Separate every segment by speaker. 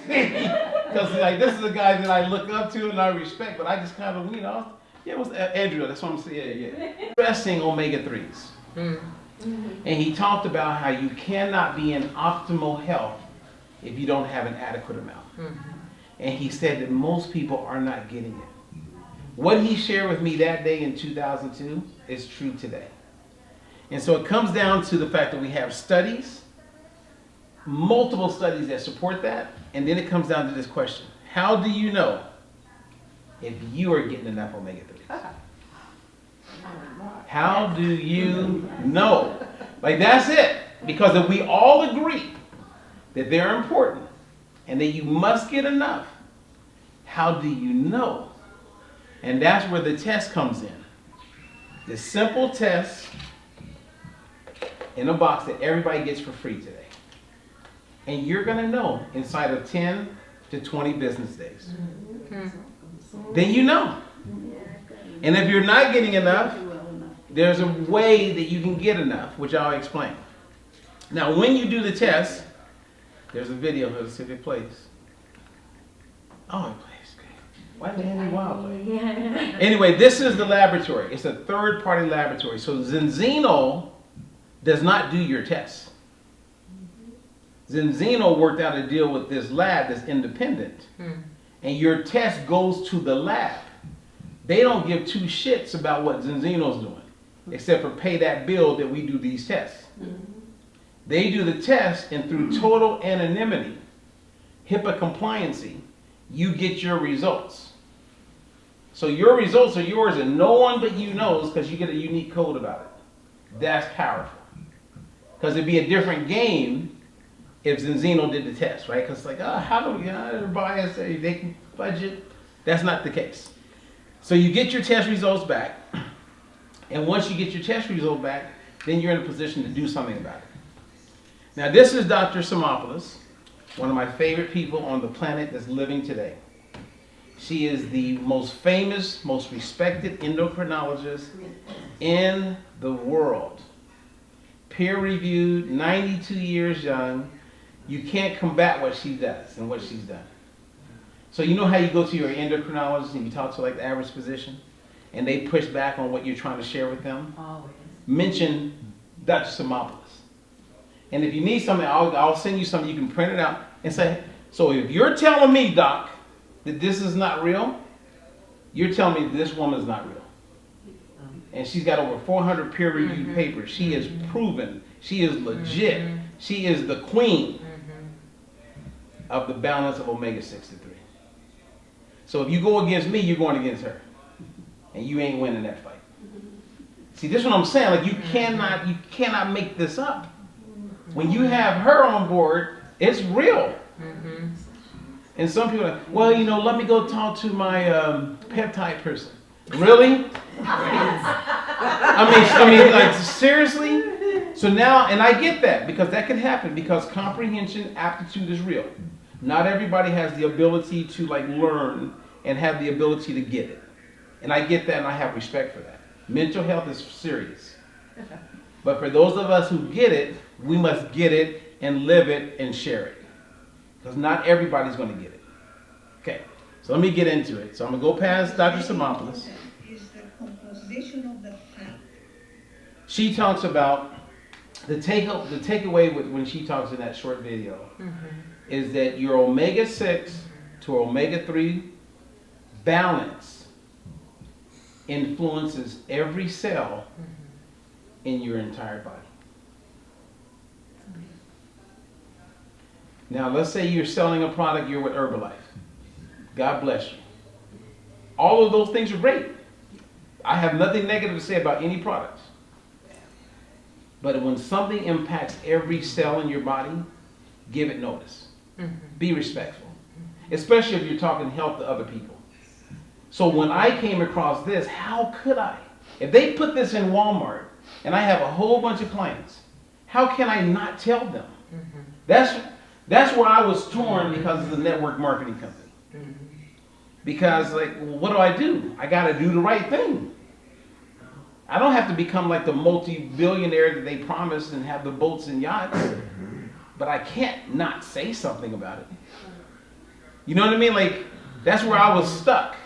Speaker 1: Because like this is a guy that I look up to and I respect, but I just kind of, yeah, it was Andrew, that's what I'm saying, yeah. Stressing omega-3s. And he talked about how you cannot be in optimal health if you don't have an adequate amount. And he said that most people are not getting it. What he shared with me that day in 2002 is true today. And so it comes down to the fact that we have studies, multiple studies that support that, and then it comes down to this question. How do you know if you are getting enough omega-3s? How do you know? Like, that's it. Because if we all agree that they're important and that you must get enough, how do you know? And that's where the test comes in. The simple test in a box that everybody gets for free today. And you're going to know inside of 10 to 20 business days. Then you know. And if you're not getting enough, there's a way that you can get enough, which I'll explain. Now, when you do the test, there's a video. Let's see if it plays. Oh, it plays. Why did Andy Wild play? Anyway, this is the laboratory. It's a third-party laboratory. So Zinzino does not do your tests. Zinzino worked out a deal with this lab that's independent. And your test goes to the lab. They don't give two shits about what Zinzino's doing, except for pay that bill that we do these tests. They do the test, and through total anonymity, HIPAA compliancy, you get your results. So your results are yours, and no one but you knows because you get a unique code about it. That's powerful. Because it'd be a different game if Zinzino did the test, right? Because it's like, how do we, everybody say they can budget? That's not the case. So you get your test results back, and once you get your test result back, then you're in a position to do something about it. Now this is Dr. Simopoulos, one of my favorite people on the planet that's living today. She is the most famous, most respected endocrinologist in the world. Peer-reviewed, 92 years young. You can't combat what she does and what she's done. So you know how you go to your endocrinologist and you talk to like the average physician and they push back on what you're trying to share with them? Always. Mention Dr. Simopoulos. And if you need something, I'll send you something. You can print it out and say, so if you're telling me, doc, that this is not real, you're telling me that this woman is not real. And she's got over 400 peer-reviewed papers. She is proven. She is legit. She is the queen of the balance of omega-6 to 3. So if you go against me, you're going against her. And you ain't winning that fight. See, this is what I'm saying. Like, you cannot make this up. When you have her on board, it's real. And some people are like, well, let me go talk to my peptide person. Really? I mean, like, seriously? So now, and I get that, because that can happen, because comprehension, aptitude is real. Not everybody has the ability to, like, learn and have the ability to get it. And I get that, and I have respect for that. Mental health is serious. But for those of us who get it, we must get it and live it and share it. Because not everybody's going to get it. Okay, so let me get into it. So I'm going to go past Dr. Simopoulos.
Speaker 2: Is the composition of the fat.
Speaker 1: She talks about the takeaway when she talks in that short video is that your omega-6 to omega-3 balance influences every cell in your entire body. Now, let's say you're selling a product, you're with Herbalife. God bless you. All of those things are great. I have nothing negative to say about any products. But when something impacts every cell in your body, give it notice. Be respectful. Especially if you're talking health to other people. So when I came across this, how could I? If they put this in Walmart, and I have a whole bunch of clients, how can I not tell them? That's where I was torn because of the network marketing company. Because, like, what do? I got to do the right thing. I don't have to become like the multi-billionaire that they promised and have the boats and yachts. But I can't not say something about it. You know what I mean? Like, that's where I was stuck.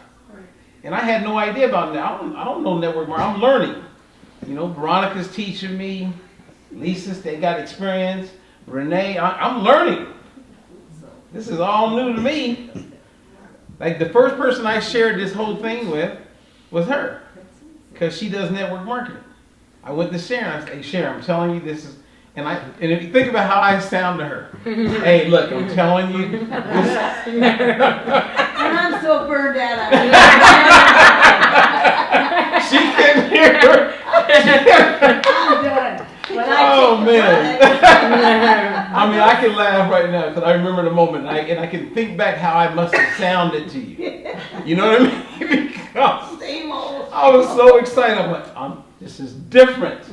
Speaker 1: And I had no idea about that. I don't know network marketing. I'm learning. You know, Veronica's teaching me. Lisa's, they got experience. Renee, I'm learning. This is all new to me. Like, the first person I shared this whole thing with was her. Because she does network marketing. I went to Sharon. I said, hey, Sharon, I'm telling you this is... And if you think about how I sound to her. Hey, look, I'm telling you. This,
Speaker 3: And I'm so burned out.
Speaker 1: she can hear her.
Speaker 3: I'm done.
Speaker 1: Oh, man. I mean, I can laugh right now because I remember the moment. And I can think back how I must have sounded to you. You know what I mean? Because
Speaker 3: Same old.
Speaker 1: I was so excited. I'm like, this is different.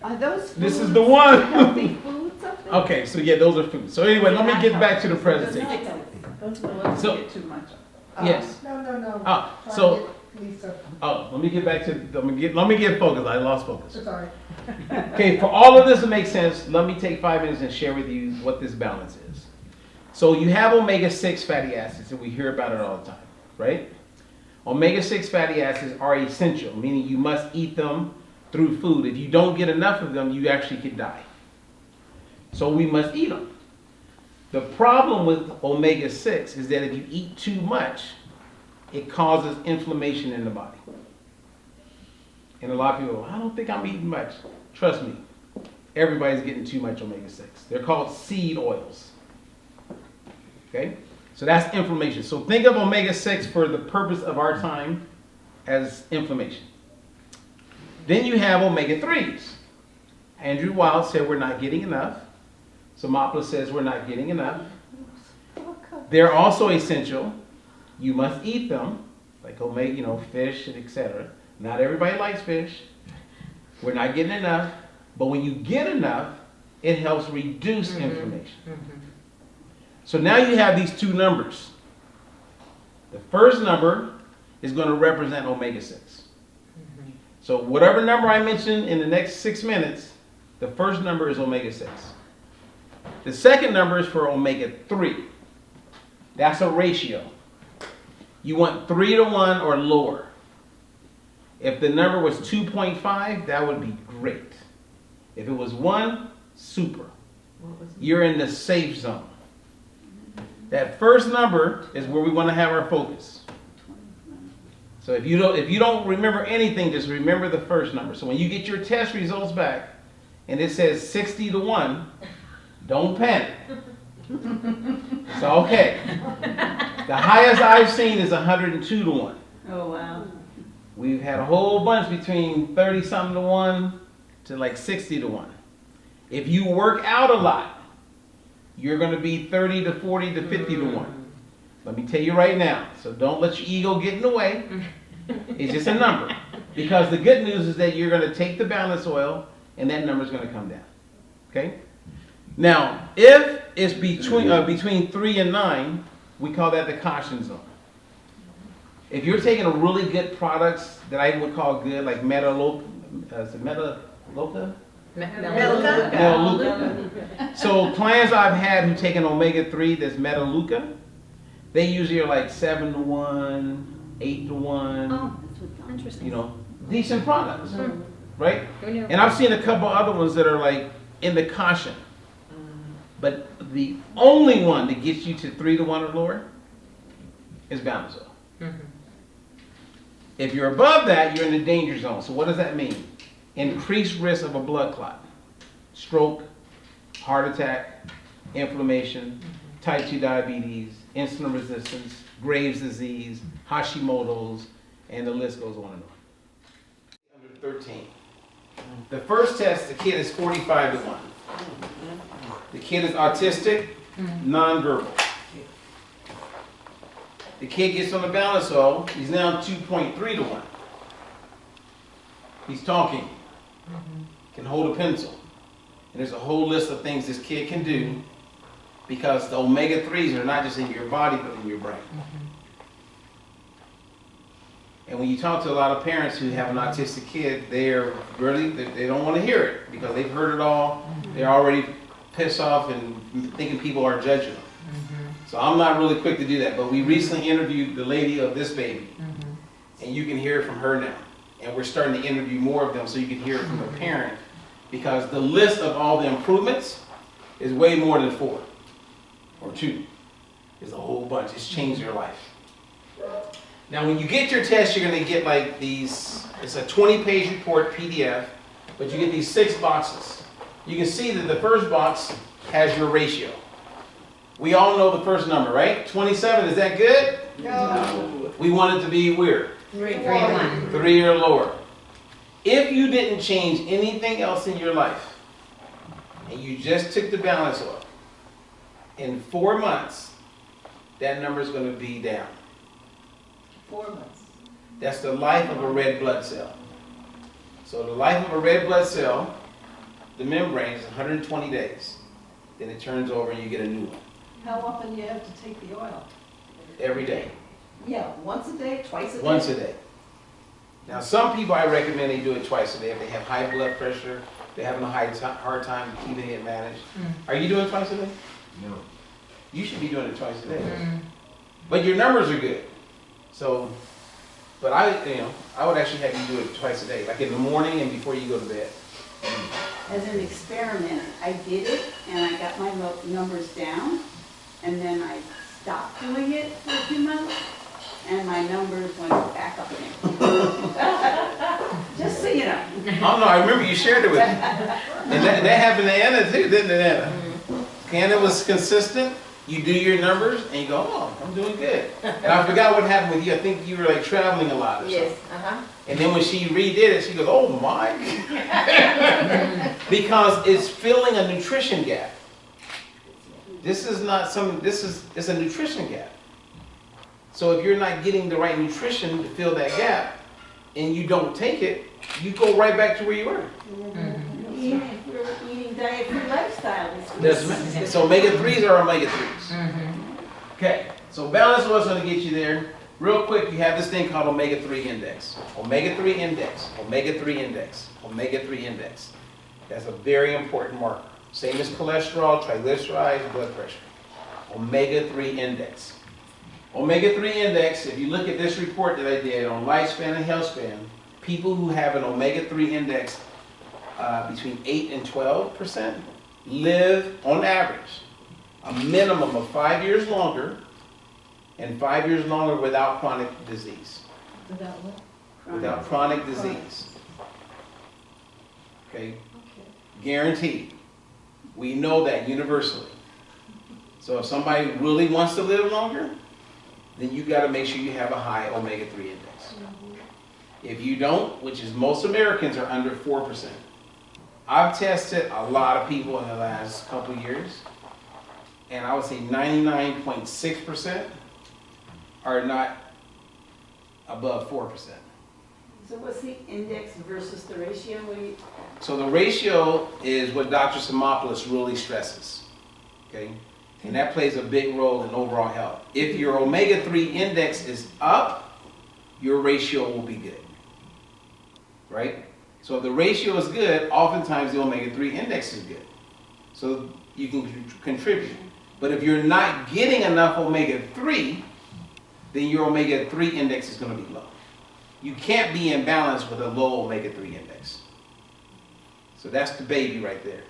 Speaker 3: Are those
Speaker 1: This is the one.
Speaker 3: healthy foods up there?
Speaker 1: Okay, so yeah, those are foods. So anyway, let me get back to the presentation.
Speaker 3: Don't
Speaker 1: So-
Speaker 3: get too much.
Speaker 1: Yes.
Speaker 4: No.
Speaker 1: Let me get back to, let me get focused. I lost focus.
Speaker 4: Sorry.
Speaker 1: Okay, for all of this to make sense, let me take 5 minutes and share with you what this balance is. So you have omega-6 fatty acids, and we hear about it all the time, right? Omega-6 fatty acids are essential, meaning you must eat them through food. If you don't get enough of them, you actually could die. So we must eat them. The problem with omega-6 is that if you eat too much, it causes inflammation in the body. And a lot of people go, I don't think I'm eating much. Trust me, everybody's getting too much omega-6. They're called seed oils. Okay? So that's inflammation. So think of omega-6 for the purpose of our time as inflammation. Then you have omega-3s. Andrew Wild said we're not getting enough. Samopla says we're not getting enough. They're also essential. You must eat them, like omega, fish and etc. Not everybody likes fish. We're not getting enough. But when you get enough, it helps reduce inflammation. So now you have these two numbers. The first number is going to represent omega-6. So whatever number I mention in the next 6 minutes, the first number is omega-6. The second number is for omega-3. That's a ratio. You want 3 to 1 or lower. If the number was 2.5, that would be great. If it was 1, super. You're in the safe zone. That first number is where we want to have our focus. So if you don't remember anything, just remember the first number. So when you get your test results back and it says 60 to 1, don't panic. It's okay. The highest I've seen is 102 to 1.
Speaker 3: Oh, wow.
Speaker 1: We've had a whole bunch between 30 something to 1 to like 60 to 1. If you work out a lot, you're going to be 30 to 40 to 50 to 1. Let me tell you right now. So don't let your ego get in the way. It's just a number. Because the good news is that you're going to take the balance oil and that number is going to come down. Okay? Now, if it's between 3 and 9, we call that the caution zone. If you're taking a really good products that I would call good, like Melaleuca? Melaleuca. So clients I've had who take an omega-3 that's Melaleuca, they usually are like 7 to 1, 8 to 1.
Speaker 5: Oh, that's interesting.
Speaker 1: Decent products, right? And I've seen a couple other ones that are like in the caution. But the only one that gets you to 3 to 1 or lower is balance oil. If you're above that, you're in the danger zone. So what does that mean? Increased risk of a blood clot, stroke, heart attack, inflammation, type 2 diabetes, insulin resistance, Graves' disease, Hashimoto's, and the list goes on and on. Under 13. The first test, the kid is 45 to 1. The kid is autistic, nonverbal. The kid gets on the balance oil, he's now 2.3 to 1. He's talking, can hold a pencil. And there's a whole list of things this kid can do because the omega-3s are not just in your body, but in your brain. And when you talk to a lot of parents who have an autistic kid, they don't want to hear it because they've heard it all. They're already pissed off and thinking people are judging them. So I'm not really quick to do that, but we recently interviewed the lady of this baby, and you can hear it from her now. And we're starting to interview more of them so you can hear it from the parent, because the list of all the improvements is way more than 4 or 2. It's a whole bunch. It's changed their life. Now, when you get your test, you're going to get like these, it's a 20-page report PDF, but you get these 6 boxes. You can see that the first box has your ratio. We all know the first number, right? 27, is that good?
Speaker 3: No.
Speaker 1: We want it to be where?
Speaker 3: 3,
Speaker 1: 3 or lower. If you didn't change anything else in your life, and you just took the balance off, in 4 months, that number is going to be down.
Speaker 3: 4 months.
Speaker 1: That's the life of a red blood cell. So the life of a red blood cell, the membrane is 120 days. Then it turns over and you get a new one.
Speaker 3: How often do you have to take the oil?
Speaker 1: Every day.
Speaker 3: Yeah, once a day, twice a day?
Speaker 1: Once a day. Now some people I recommend they do it twice a day if they have high blood pressure, they're having a hard time keeping it managed. Are you doing it twice a day?
Speaker 4: No.
Speaker 1: You should be doing it twice a day. But your numbers are good. So, but I would actually have you do it twice a day, like in the morning and before you go to bed.
Speaker 5: As an experiment, I did it and I got my numbers down, and then I stopped doing it for a few months, and my numbers went back up again. Just so you know.
Speaker 1: Oh no, I remember you shared it with me. And that happened to Anna too, didn't it, Anna? Anna was consistent. You do your numbers and you go, oh, I'm doing good. And I forgot what happened with you. I think you were like traveling a lot or something. And then when she redid it, she goes, oh my. Because it's filling a nutrition gap. This is not it's a nutrition gap. So if you're not getting the right nutrition to fill that gap and you don't take it, you go right back to where you were.
Speaker 5: We're eating diet-free lifestyle.
Speaker 1: So omega-3s are omega-3s. Okay, so balance what's going to get you there. Real quick, you have this thing called omega-3 index. Omega-3 index, omega-3 index, omega-3 index. That's a very important marker. Same as cholesterol, triglycerides, blood pressure. Omega-3 index. Omega-3 index, if you look at this report that I did on lifespan and health span, people who have an omega-3 index between 8 and 12% live, on average, a minimum of 5 years longer, and 5 years longer without chronic disease.
Speaker 3: Without what?
Speaker 1: Without chronic disease. Okay? Guaranteed. We know that universally. So if somebody really wants to live longer, then you got to make sure you have a high omega-3 index. If you don't, which is most Americans are under 4%. I've tested a lot of people in the last couple years, and I would say 99.6% are not above 4%.
Speaker 5: So what's the index versus the ratio?
Speaker 1: So the ratio is what Dr. Simopoulos really stresses, okay? And that plays a big role in overall health. If your omega-3 index is up, your ratio will be good, right? So if the ratio is good, oftentimes the omega-3 index is good. So you can contribute. But if you're not getting enough omega-3, then your omega-3 index is going to be low. You can't be in balance with a low omega-3 index. So that's the baby right there.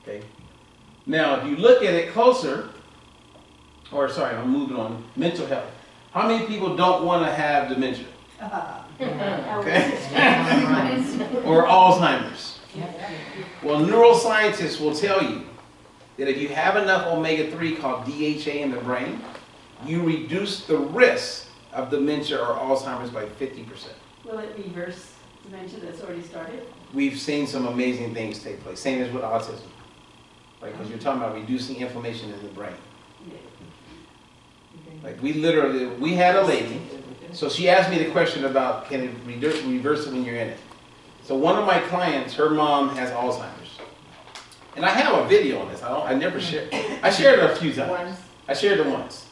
Speaker 1: Okay. Now, if you look at it closer, I'm moving on, mental health. How many people don't want to have dementia? Okay. Or Alzheimer's. Well, neuroscientists will tell you that if you have enough omega-3 called DHA in the brain, you reduce the risk of dementia or Alzheimer's by 50%.
Speaker 5: Will it reverse dementia that's already started?
Speaker 1: We've seen some amazing things take place. Same as with autism, right? Because you're talking about reducing inflammation in the brain. Like we had a lady, so she asked me the question about can it reverse it when you're in it. So one of my clients, her mom has Alzheimer's. And I have a video on this. I never shared. I shared it a few times. I shared it once.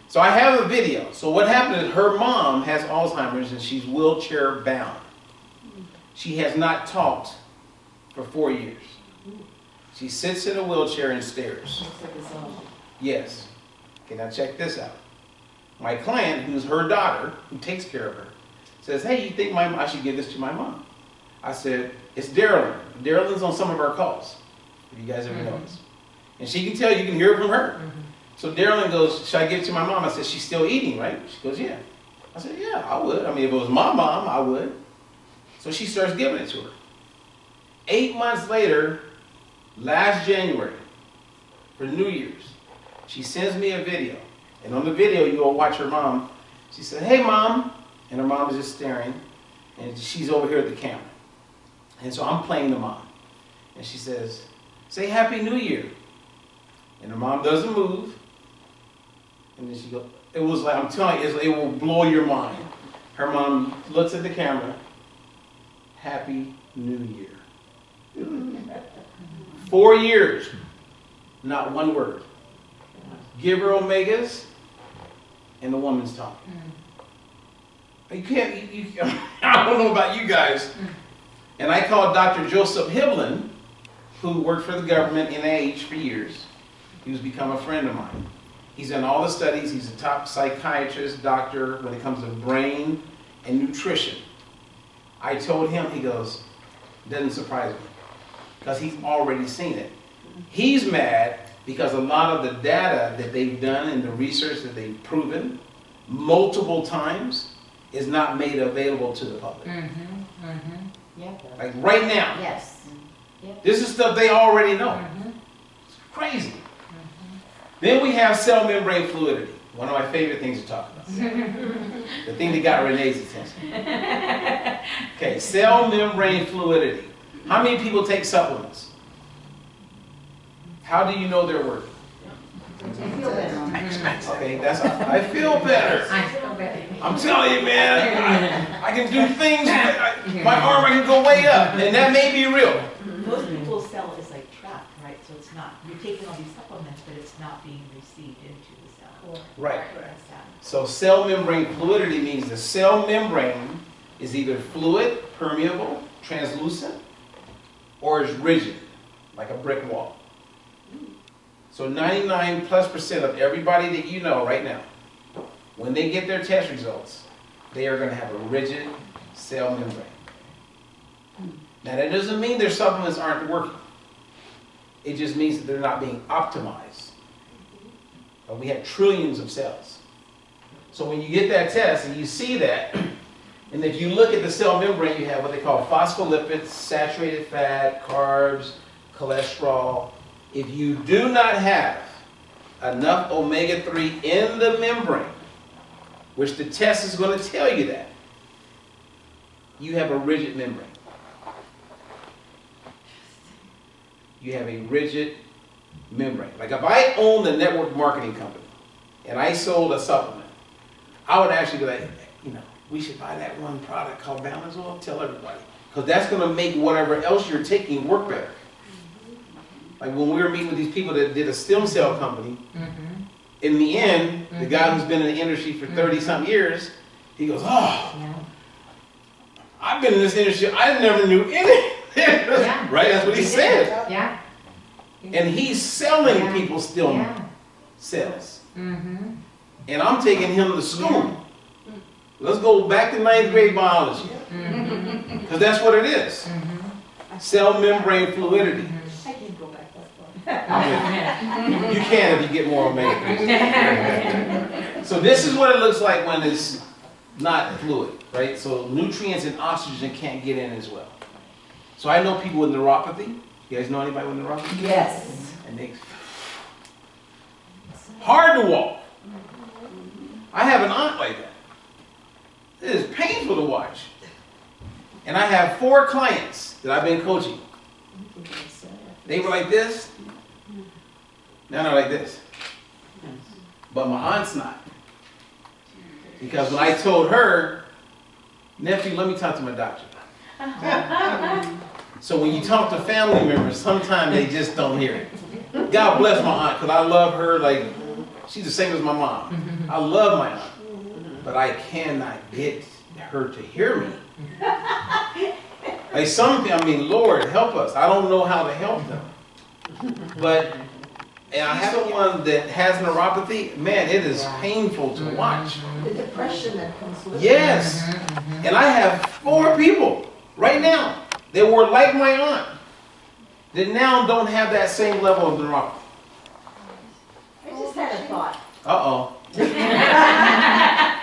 Speaker 1: So I have a video. So what happened is her mom has Alzheimer's and she's wheelchair bound. She has not talked for 4 years. She sits in a wheelchair and stares. Yes. Okay, now check this out. My client, who's her daughter, who takes care of her, says, hey, you think I should give this to my mom? I said, it's Darylyn. Darylyn's on some of our calls, if you guys ever notice. And she can tell you can hear it from her. So Darylyn goes, should I give it to my mom? I said, she's still eating, right? She goes, yeah. I said, yeah, I would. I mean, if it was my mom, I would. So she starts giving it to her. 8 months later, last January, for New Year's, she sends me a video. And on the video, you will watch her mom. She said, hey, Mom. And her mom is just staring. And she's over here at the camera. And so I'm playing the mom. And she says, say Happy New Year. And her mom doesn't move. And then she goes, it was like, I'm telling you, it will blow your mind. Her mom looks at the camera. Happy New Year. 4 years. Not one word. Give her omegas, and the woman's talking. You can't, I don't know about you guys. And I called Dr. Joseph Hiblin, who worked for the government NIH for years. He's become a friend of mine. He's done all the studies. He's a top psychiatrist, doctor when it comes to brain and nutrition. I told him, he goes, doesn't surprise me, because he's already seen it. He's mad because a lot of the data that they've done and the research that they've proven multiple times is not made available to the public.
Speaker 4: Yeah.
Speaker 1: Like right now.
Speaker 4: Yes.
Speaker 1: This is stuff they already know. It's crazy. Then we have cell membrane fluidity. One of my favorite things to talk about. The thing that got Renee's attention. Okay, cell membrane fluidity. How many people take supplements? How do you know they're working?
Speaker 3: I feel better.
Speaker 1: Okay, that's I feel better.
Speaker 4: I feel better.
Speaker 1: I'm telling you, man, I can do things. My arm, I can go way up, and that may be real.
Speaker 6: Most people's cell is like trapped, right? So it's not, you're taking all these supplements, but it's not being received into the cell.
Speaker 1: Right.
Speaker 6: That's sad.
Speaker 1: So cell membrane fluidity means the cell membrane is either fluid, permeable, translucent, or is rigid, like a brick wall. So 99+% of everybody that you know right now, when they get their test results, they are going to have a rigid cell membrane. Now that doesn't mean their supplements aren't working. It just means that they're not being optimized. But we have trillions of cells. So when you get that test and you see that, and if you look at the cell membrane, you have what they call phospholipids, saturated fat, carbs, cholesterol. If you do not have enough omega-3 in the membrane, which the test is going to tell you that, you have a rigid membrane. You have a rigid membrane. Like if I owned a network marketing company and I sold a supplement, I would actually be like, we should buy that one product called Balance Oil, tell everybody. Because that's going to make whatever else you're taking work better. Like when we were meeting with these people that did a stem cell company, in the end, the guy who's been in the industry for 30-something years, he goes, I've been in this industry, I never knew anything. Right? That's what he said.
Speaker 4: Yeah.
Speaker 1: And he's selling people stem cells. And I'm taking him to school. Let's go back to 9th grade biology. Because that's what it is. Cell membrane fluidity.
Speaker 6: I can go back that far.
Speaker 1: You can if you get more omega. So this is what it looks like when it's not fluid, right? So nutrients and oxygen can't get in as well. So I know people with neuropathy. You guys know anybody with neuropathy?
Speaker 3: Yes.
Speaker 1: And they hard to walk. I have an aunt like that. It is painful to watch. And I have 4 clients that I've been coaching. They were like this. Now they're like this. But my aunt's not. Because when I told her, nephew, let me talk to my doctor. So when you talk to family members, sometimes they just don't hear it. God bless my aunt, because I love her like she's the same as my mom. I love my aunt. But I cannot get her to hear me. Like Lord, help us. I don't know how to help them. But And I have one that has neuropathy. Man, it is painful to watch.
Speaker 3: The depression that comes with it.
Speaker 1: Yes. And I have 4 people right now that were like my aunt that now don't have that same level of neuropathy.
Speaker 5: I just had a thought.
Speaker 1: Uh-oh.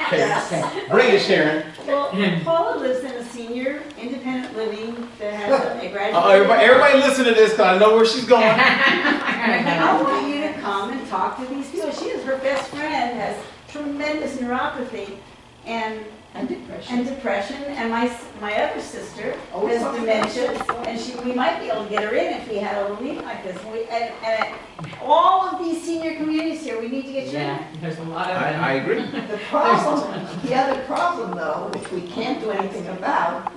Speaker 1: Okay. Bring it, Sharon.
Speaker 5: Well, Paula lives in a senior independent living that has a graduate.
Speaker 1: Uh-oh, everybody listen to this because I know where she's going.
Speaker 5: I want you to come and talk to these people. She is her best friend, has tremendous neuropathy and depression, and my other sister has dementia, and we might be able to get her in if we had a little meeting like this. And all of these senior communities here, we need to get you in.
Speaker 4: There's a lot of
Speaker 1: I agree.
Speaker 3: The other problem though, which we can't do anything about,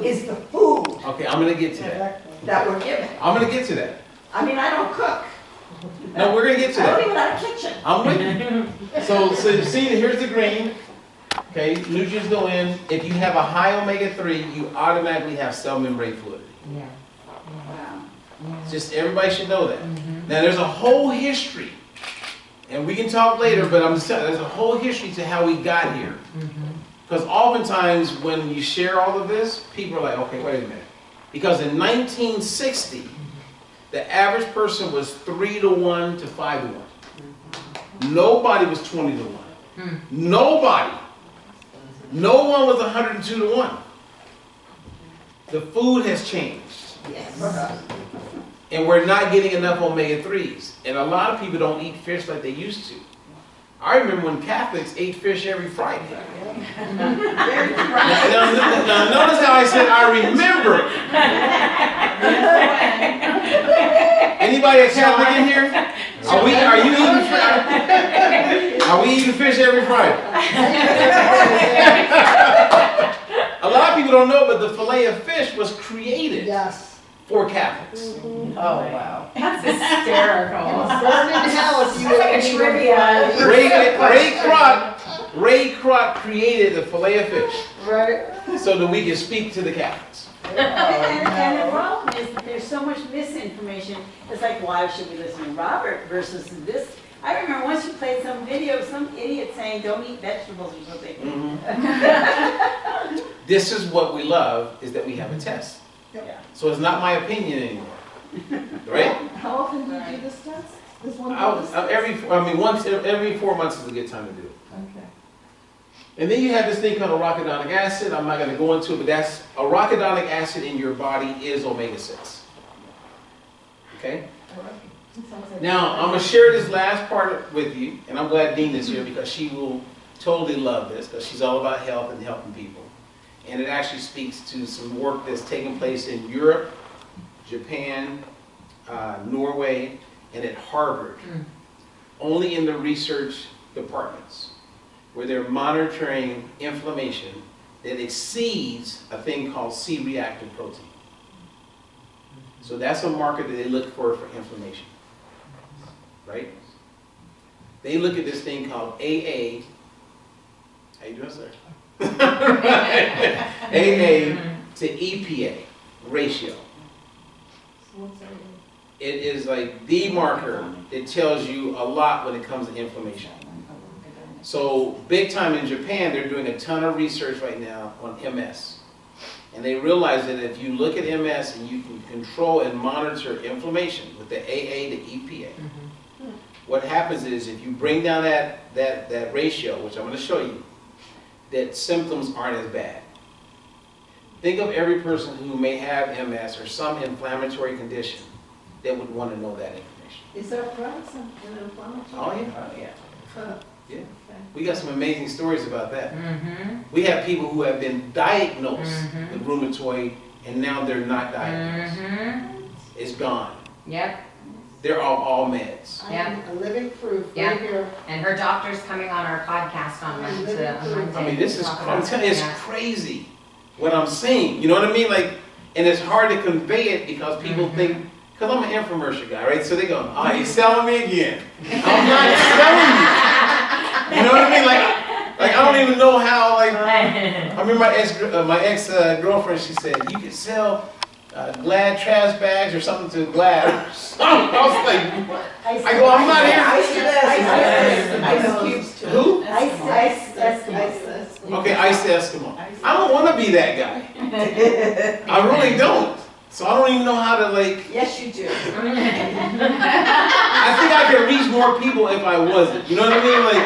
Speaker 3: is the food
Speaker 1: Okay, I'm going to get to that.
Speaker 3: that we're given.
Speaker 1: I'm going to get to that.
Speaker 3: I mean, I don't cook.
Speaker 1: No, we're going to get to
Speaker 3: I don't
Speaker 1: that.
Speaker 3: even have a kitchen.
Speaker 1: I'm with you. So you see, here's the green. Okay, nutrients go in. If you have a high omega-3, you automatically have cell membrane fluidity.
Speaker 4: Yeah.
Speaker 5: Wow.
Speaker 1: Just everybody should know that. Now, there's a whole history, and we can talk later, but I'm just telling you, there's a whole history to how we got here. Because oftentimes, when you share all of this, people are like, okay, wait a minute. Because in 1960, the average person was 3-to-1 to 5-to-1. Nobody was 20-to-1. Nobody. No one was 102-to-1. The food has changed.
Speaker 3: Yes.
Speaker 1: And we're not getting enough omega-3s. And a lot of people don't eat fish like they used to. I remember when Catholics ate fish every Friday. Now, notice how I said I remember. Anybody a Catholic in here? Are we eating fish every Friday? A lot of people don't know, but the fillet of fish was created
Speaker 3: Yes.
Speaker 1: for Catholics.
Speaker 3: Oh, wow.
Speaker 4: That's hysterical.
Speaker 3: Burn in hell if you
Speaker 5: Like a trivia.
Speaker 1: Ray Kroc created the fillet of fish
Speaker 3: Right.
Speaker 1: so that we can speak to the Catholics.
Speaker 5: And the problem is that there's so much misinformation. It's like, why should we listen to Robert versus this? I remember once you played some video of some idiot saying, don't eat vegetables or something.
Speaker 1: This is what we love, is that we have a test.
Speaker 5: Yeah.
Speaker 1: So it's not my opinion anymore. Right?
Speaker 3: How often do you do this test? This one?
Speaker 1: Once every 4 months is a good time to do it.
Speaker 3: Okay.
Speaker 1: And then you have this thing called arachidonic acid. I'm not going to go into it, but that's arachidonic acid in your body is omega-6. Okay? Now, I'm going to share this last part with you, and I'm glad Dean is here because she will totally love this because she's all about health and helping people. And it actually speaks to some work that's taking place in Europe, Japan, Norway, and at Harvard. Only in the research departments, where they're monitoring inflammation that exceeds a thing called C-reactive protein. So that's a marker that they look for inflammation, right? They look at this thing called AA. How you doing, sir? AA to EPA ratio. It is like the marker that tells you a lot when it comes to inflammation. So big time in Japan, they're doing a ton of research right now on MS. And they realize that if you look at MS and you can control and monitor inflammation with the AA to EPA, what happens is if you bring down that ratio, which I'm going to show you, that symptoms aren't as bad. Think of every person who may have MS or some inflammatory condition that would want to know that information.
Speaker 3: Is there drugs and inflammatory?
Speaker 1: Oh yeah.
Speaker 3: Huh.
Speaker 1: Yeah. We got some amazing stories about that. We have people who have been diagnosed with rheumatoid and now they're not diagnosed. It's gone.
Speaker 4: Yep.
Speaker 1: They're all meds.
Speaker 3: I am a living proof
Speaker 4: Yeah.
Speaker 3: right here.
Speaker 4: And her doctor's coming on our podcast on Monday.
Speaker 1: I mean, this is,
Speaker 4: to talk
Speaker 1: I'm
Speaker 4: about
Speaker 1: telling you, it's
Speaker 4: that.
Speaker 1: crazy what I'm seeing. You know what I mean? Like, and it's hard to convey it because people think, because I'm an infomercial guy, right? So they go, oh, he's selling me again. I'm not selling you. You know what I mean? Like I don't even know how, like, I remember my ex girlfriend, she said, you can sell Glad trash bags or something to Glad. I was like, what? I go, I'm not here.
Speaker 3: Ice cubes too.
Speaker 1: Who?
Speaker 3: Ice Eskimo.
Speaker 1: Okay, Ice Eskimo. I don't want to be that guy. I really don't. So I don't even know how to like.
Speaker 3: Yes, you do.
Speaker 1: I think I could reach more people if I wasn't. You know what I mean? Like,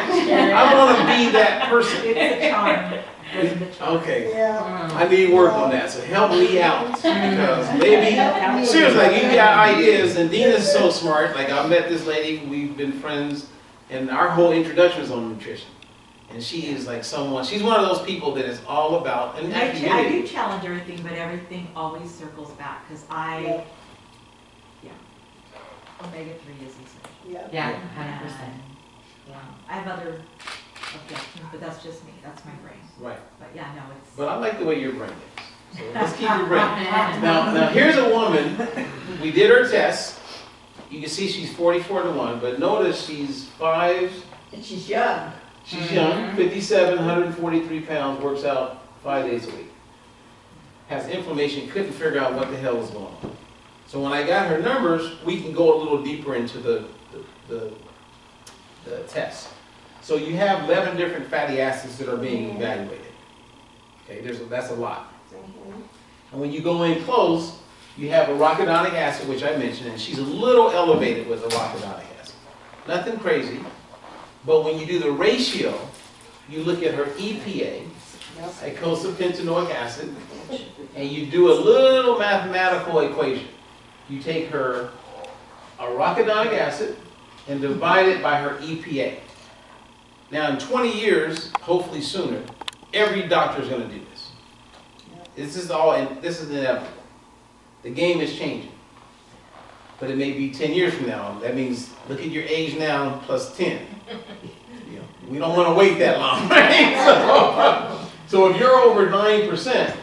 Speaker 1: I don't want to be that person.
Speaker 6: It's a charm. It's the charm.
Speaker 1: Okay.
Speaker 3: Yeah.
Speaker 1: I need work on that, so help me out. Because maybe, seriously, like, you got ideas, and Dina's so smart. Like, I met this lady, we've been friends, and our whole introduction was on nutrition. And she is like someone, she's one of those people that is all about, and
Speaker 6: I
Speaker 1: community.
Speaker 6: do challenge everything, but everything always circles back, because omega-3 is essential.
Speaker 4: Yeah,
Speaker 6: And,
Speaker 4: 100%.
Speaker 6: I have other objections, but that's just me, that's my brain.
Speaker 1: Right.
Speaker 6: But yeah, no, it's.
Speaker 1: But I like the way your brain is. So let's keep your brain. Now here's a woman, we did her test. You can see she's 44-1, but notice she's 5,
Speaker 3: And she's young.
Speaker 1: she's young, 57, 143 pounds, works out 5 days a week. Has inflammation, couldn't figure out what the hell was going on. So when I got her numbers, we can go a little deeper into the test. So you have 11 different fatty acids that are being evaluated. Okay, that's a lot. And when you go in close, you have arachidonic acid, which I mentioned, and she's a little elevated with arachidonic acid. Nothing crazy, but when you do the ratio, you look at her EPA, eicosapentaenoic acid, and you do a little mathematical equation. You take her arachidonic acid and divide it by her EPA. Now in 20 years, hopefully sooner, every doctor is going to do this. This is inevitable. The game is changing. But it may be 10 years from now. That means look at your age now plus 10. You know, we don't want to wait that long, right? So if you're over 9%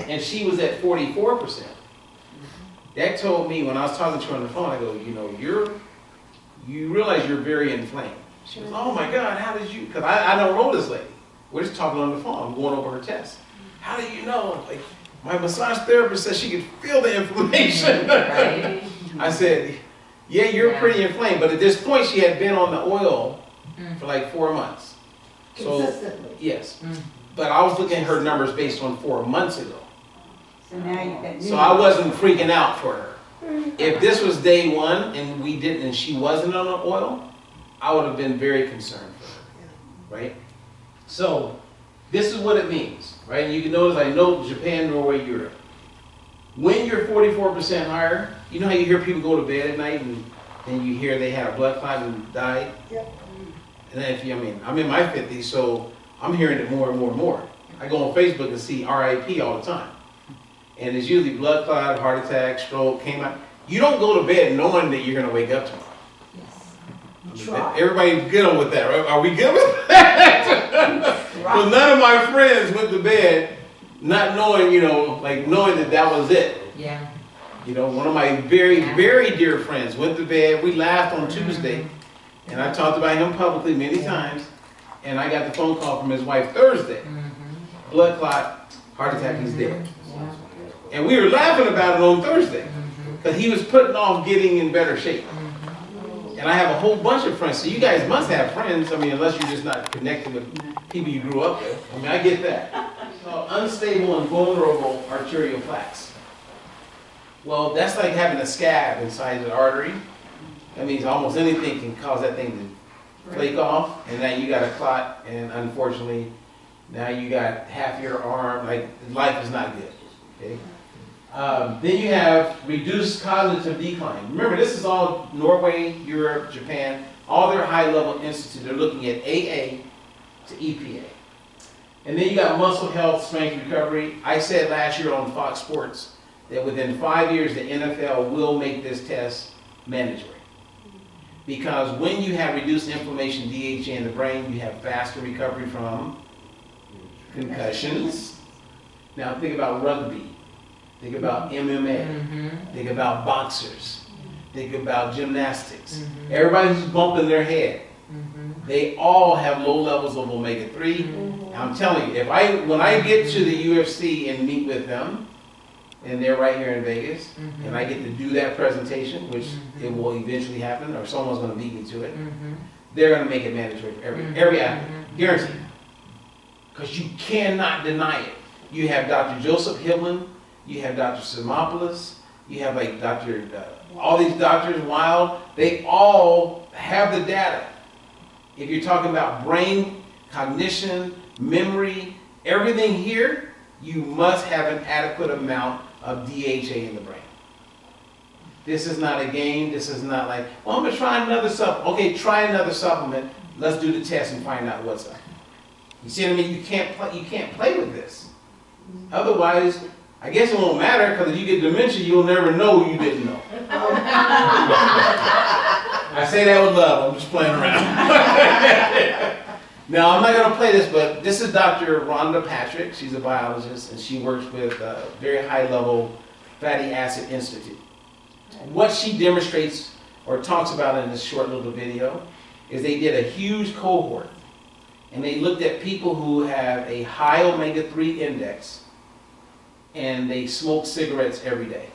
Speaker 1: and she was at 44%, that told me when I was talking to her on the phone, I go, you know, you realize you're very inflamed. She goes, oh my God, how did you, because I don't know this lady. We're just talking on the phone, I'm going over her test. How do you know? Like, my massage therapist said she could feel the inflammation.
Speaker 4: Right?
Speaker 1: I said, yeah, you're pretty inflamed. But at this point, she had been on the oil for like 4 months. So,
Speaker 3: Consistently.
Speaker 1: yes. But I was looking at her numbers based on 4 months ago.
Speaker 5: So now you got.
Speaker 1: So I wasn't freaking out for her. If this was day one and we didn't, and she wasn't on the oil, I would have been very concerned for her, right? So this is what it means, right? And you can notice I know Japan, Norway, Europe. When you're 44% higher, you know how you hear people go to bed at night and then you hear they had a blood clot and died?
Speaker 3: Yep.
Speaker 1: And then I'm in my 50s, so I'm hearing it more and more and more. I go on Facebook and see RIP all the time. And it's usually blood clot, heart attack, stroke, came out. You don't go to bed knowing that you're going to wake up tomorrow.
Speaker 3: Try.
Speaker 1: Everybody good on with that, right? Are we good with that? Because none of my friends went to bed not knowing, you know, like knowing that that was it.
Speaker 4: Yeah.
Speaker 1: You know, one of my very, very dear friends went to bed. We laughed on Tuesday, and I talked about him publicly many times. And I got the phone call from his wife Thursday. Blood clot, heart attack, he's dead. And we were laughing about it on Thursday because he was putting off getting in better shape. And I have a whole bunch of friends. So you guys must have friends. I mean, unless you're just not connected with people you grew up with. I mean, I get that. So unstable and vulnerable arterial plaques. Well, that's like having a scab inside the artery. That means almost anything can cause that thing to flake off. And now you got a clot. And unfortunately, now you got half your arm. Like, life is not good. Okay? Then you have reduced cognitive decline. Remember, this is all Norway, Europe, Japan, all their high-level institutes. They're looking at AA to EPA. And then you got muscle health, strength, recovery. I said last year on Fox Sports that within 5 years, the NFL will make this test mandatory. Because when you have reduced inflammation, DHA in the brain, you have faster recovery from concussions. Now think about rugby. Think about MMA. Think about boxers. Think about gymnastics. Everybody who's bumping their head. They all have low levels of omega-3. I'm telling you, when I get to the UFC and meet with them, and they're right here in Vegas, and I get to do that presentation, which it will eventually happen, or someone's gonna beat me to it, they're gonna make it mandatory for every athlete, guaranteed. Because you cannot deny it. You have Dr. Joseph Hiblin, you have Dr. Simopoulos, you have like Dr. All these doctors, Wild, they all have the data. If you're talking about brain, cognition, memory, everything here, you must have an adequate amount of DHA in the brain. This is not a game. This is not like, well, I'm gonna try another supplement. Okay, try another supplement. Let's do the test and find out what's up. You see what I mean? You can't play with this. Otherwise, I guess it won't matter, because if you get dementia, you'll never know you didn't know. I say that with love. I'm just playing around. Now, I'm not going to play this, but this is Dr. Rhonda Patrick. She's a biologist, and she works with a very high-level fatty acid institute. What she demonstrates or talks about in this short little video is they did a huge cohort, and they looked at people who have a high omega-3 index, and they smoke cigarettes every day.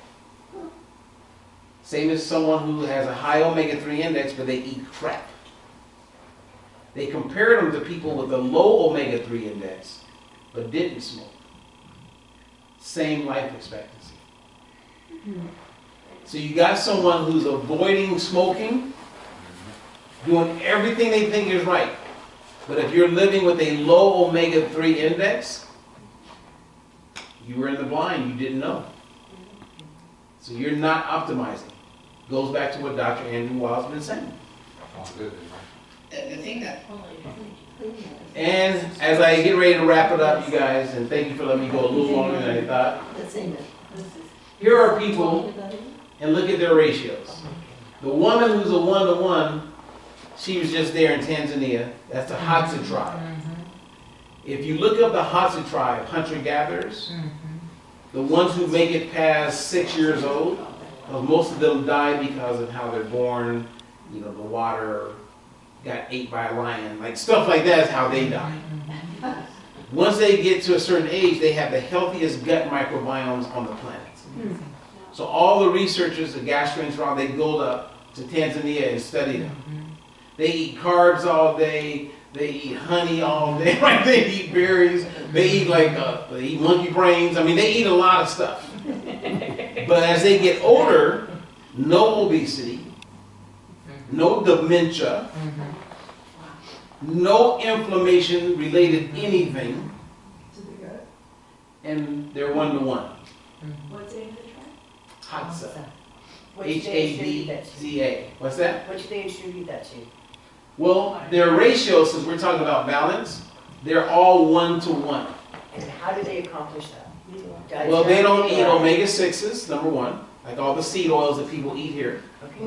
Speaker 1: Same as someone who has a high omega-3 index, but they eat crap. They compared them to people with a low omega-3 index, but didn't smoke. Same life expectancy. So you got someone who's avoiding smoking, doing everything they think is right. But if you're living with a low omega-3 index, you were in the blind, you didn't know. So you're not optimizing. Goes back to what Dr. Andrew Wild's been saying.
Speaker 2: The thing that
Speaker 1: And as I get ready to wrap it up, you guys, and thank you for letting me go a little longer than I thought. Here are people, and look at their ratios. The woman who's a 1-to-1, she was just there in Tanzania. That's the Hadza tribe. If you look up the Hadza tribe, hunter-gatherers, the ones who make it past 6 years old, most of them die because of how they're born, you know, the water, got ate by a lion, like stuff like that is how they die. Once they get to a certain age, they have the healthiest gut microbiomes on the planet. So all the researchers, the gastroenterologists, they go up to Tanzania and study them. They eat carbs all day, they eat honey all day, right? They eat berries, they eat they eat monkey brains. I mean, they eat a lot of stuff. But as they get older, no obesity, no dementia, no inflammation related anything, and they're 1-to-1.
Speaker 6: What's the name of the tribe?
Speaker 1: Hadza.
Speaker 7: Which they attribute that to?
Speaker 1: H-A-D-Z-A. What's that?
Speaker 7: Which they attribute that to?
Speaker 1: Well, their ratio, since we're talking about balance, they're all 1-to-1.
Speaker 7: And how do they accomplish that?
Speaker 1: Well, they don't eat omega-6s, number one, like all the seed oils that people eat here.
Speaker 7: Okay.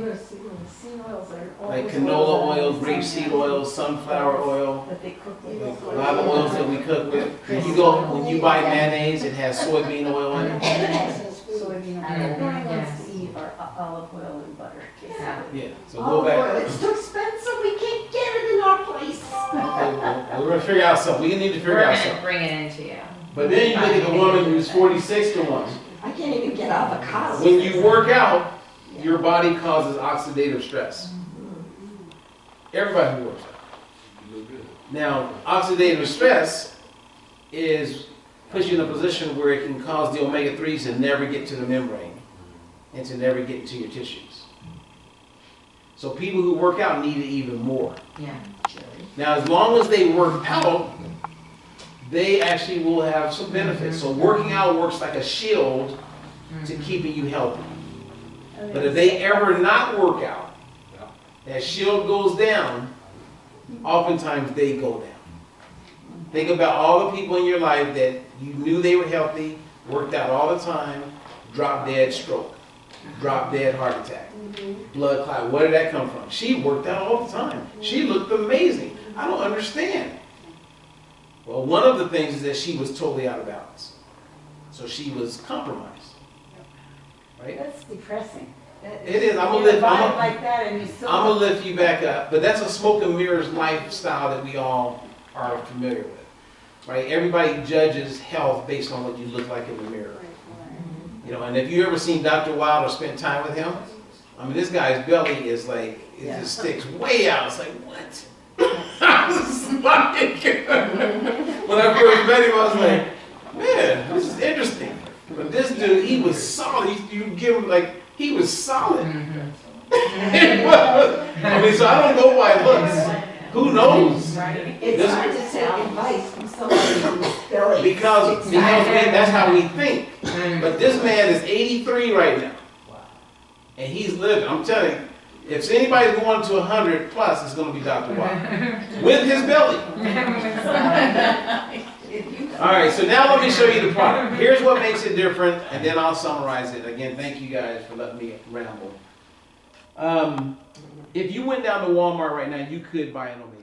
Speaker 1: Like canola oil, grapeseed oil, sunflower oil,
Speaker 5: That they cook
Speaker 1: a
Speaker 5: with.
Speaker 1: lot of oils that we cook with. When you buy mayonnaise, it has soybean oil in it.
Speaker 5: Soybean oil. All I want to eat are olive oil and butter.
Speaker 1: Yeah, so go back.
Speaker 5: It's too expensive, we can't get it in our place.
Speaker 1: Okay, well, we're gonna figure out something. We need to figure
Speaker 4: We're
Speaker 1: out
Speaker 4: gonna
Speaker 1: something.
Speaker 4: bring it into you.
Speaker 1: But then you look at the woman who's 46-to-1.
Speaker 5: I can't even get avocados.
Speaker 1: When you work out, your body causes oxidative stress. Everybody who works out. Now, oxidative stress puts you in a position where it can cause the omega-3s to never get to the membrane and to never get into your tissues. So people who work out need it even more.
Speaker 4: Yeah.
Speaker 1: Now, as long as they work out, they actually will have some benefits. So working out works like a shield to keeping you healthy. But if they ever not work out, that shield goes down, oftentimes they go down. Think about all the people in your life that you knew they were healthy, worked out all the time, drop dead stroke, drop dead heart attack, blood clot. Where did that come from? She worked out all the time. She looked amazing. I don't understand. Well, one of the things is that she was totally out of balance. So she was compromised. Right?
Speaker 5: That's depressing.
Speaker 1: It is. I'm
Speaker 5: like that and you still.
Speaker 1: gonna lift you back up. But that's a smoke and mirrors lifestyle that we all are familiar with. Right? Everybody judges health based on what you look like in the mirror. You know, and if you ever seen Dr. Wild or spent time with him, I mean, this guy's belly is like, it just sticks way out. It's like, what? I was like, when I first met him, I was like, man, this is interesting. But this dude, he was solid. You give him like, he was solid. I mean, so I don't know why it looks. Who knows?
Speaker 3: It's hard to take advice from somebody who's belly.
Speaker 1: Because that's how we think. But this man is 83 right now. And he's living. I'm telling you, if anybody's going to 100 plus, it's going to be Dr. Wild. With his belly. All right, so now let me show you the product. Here's what makes it different, and then I'll summarize it. Again, thank you guys for letting me ramble. If you went down to Walmart right now, you could buy an omega.